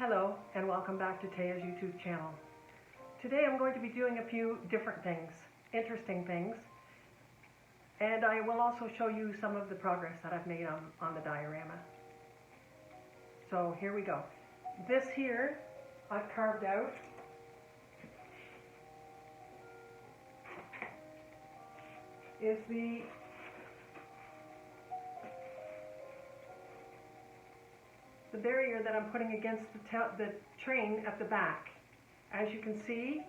Hello and welcome back to Taya's YouTube channel. Today I'm going to be doing a few different things, interesting things, and I will also show you some of the progress that I've made on the diorama. So here we go. This here I've carved out is the barrier that I'm putting against the train at the back. As you can see,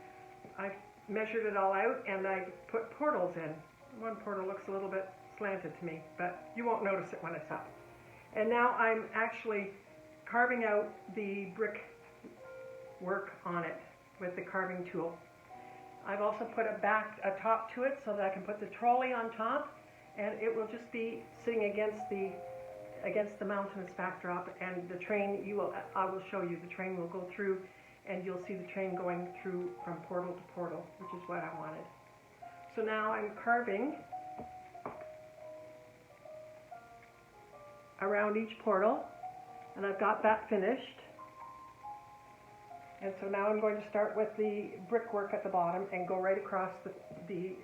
I've measured it all out and I put portals in. One portal looks a little bit slanted to me, but you won't notice it when it's up. And now I'm actually carving out the brick work on it with the carving tool. I've also put a top to it so that I can put the trolley on top, and it will just be sitting against the mountainous backdrop, and the train, I will show you, the train will go through and you'll see the train going through from portal to portal, which is what I wanted. So now I'm carving around each portal, and I've got that finished. And so now I'm going to start with the brickwork at the bottom and go right across the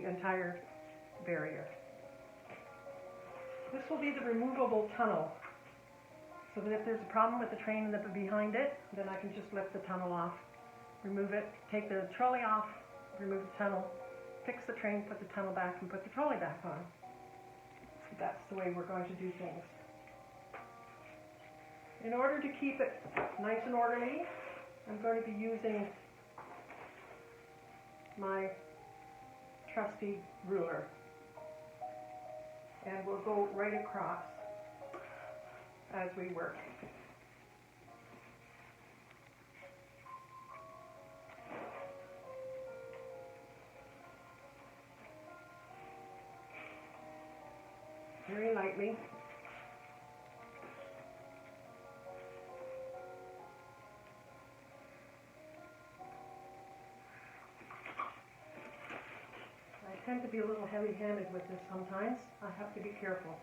entire barrier. This will be the removable tunnel, so that if there's a problem with the train behind it, then I can just lift the tunnel off, remove it, take the trolley off, remove the tunnel, fix the train, put the tunnel back, and put the trolley back on. So that's the way we're going to do things. In order to keep it nice and orderly, I'm going to be using my trusty ruler. And we'll go right across as we work. Very lightly. I tend to be a little heavy-handed with this sometimes. I have to be careful.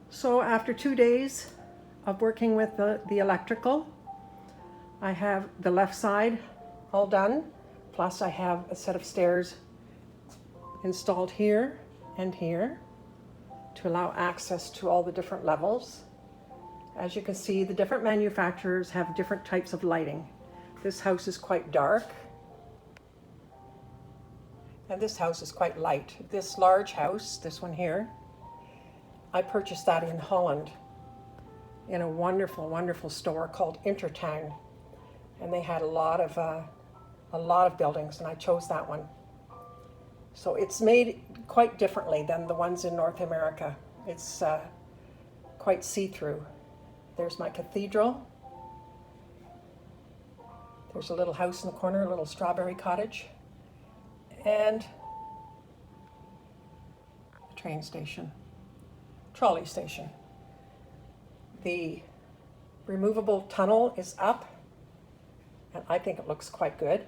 So after 2 days of working with the electrical. I have the left side all done, plus I have a set of stairs installed here and here to allow access to all the different levels. As you can see, the different manufacturers have different types of lighting. This house is quite dark, and this house is quite light. This large house, this one here, I purchased that in Holland in a wonderful, wonderful store called Intertown, and they had a lot of buildings, and I chose that one. So it's made quite differently than the ones in North America. It's quite see-through. There's my cathedral. There's a little house in the corner, a little strawberry cottage, and a train station, trolley station. The removable tunnel is up, and I think it looks quite good,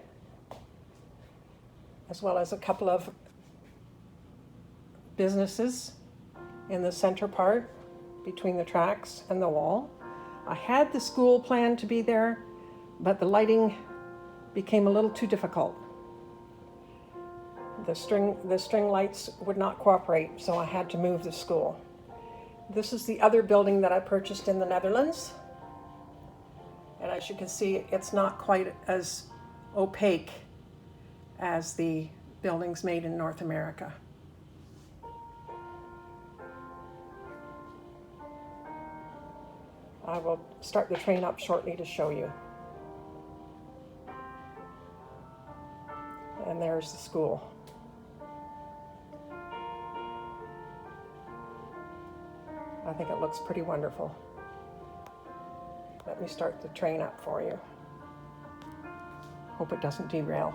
as well as a couple of businesses in the center part between the tracks and the wall. I had the school planned to be there, but the lighting became a little too difficult. The string lights would not cooperate, so I had to move the school. This is the other building that I purchased in the Netherlands. And as you can see, it's not quite as opaque as the buildings made in North America. I will start the train up shortly to show you. And there's the school. I think it looks pretty wonderful. Let me start the train up for you. Hope it doesn't derail.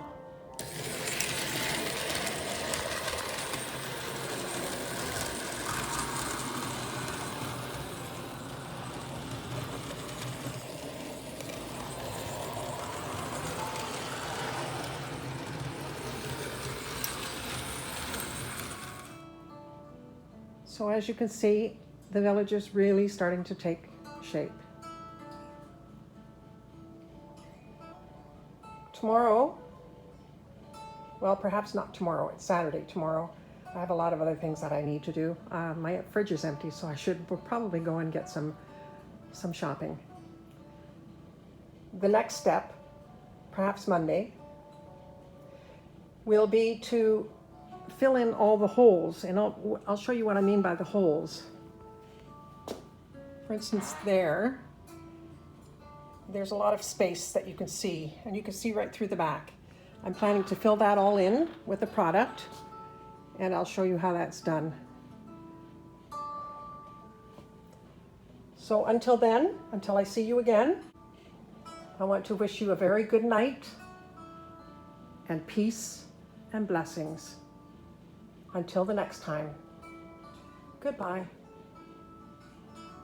So as you can see, the village is really starting to take shape. Tomorrow, well, perhaps not tomorrow, it's Saturday tomorrow. I have a lot of other things that I need to do. My fridge is empty, so I should probably go and get some shopping. The next step, perhaps Monday, will be to fill in all the holes, and I'll show you what I mean by the holes. For instance, there's a lot of space that you can see, and you can see right through the back. I'm planning to fill that all in with the product, and I'll show you how that's done. So until then, until I see you again, I want to wish you a very good night, and peace and blessings. Until the next time, goodbye.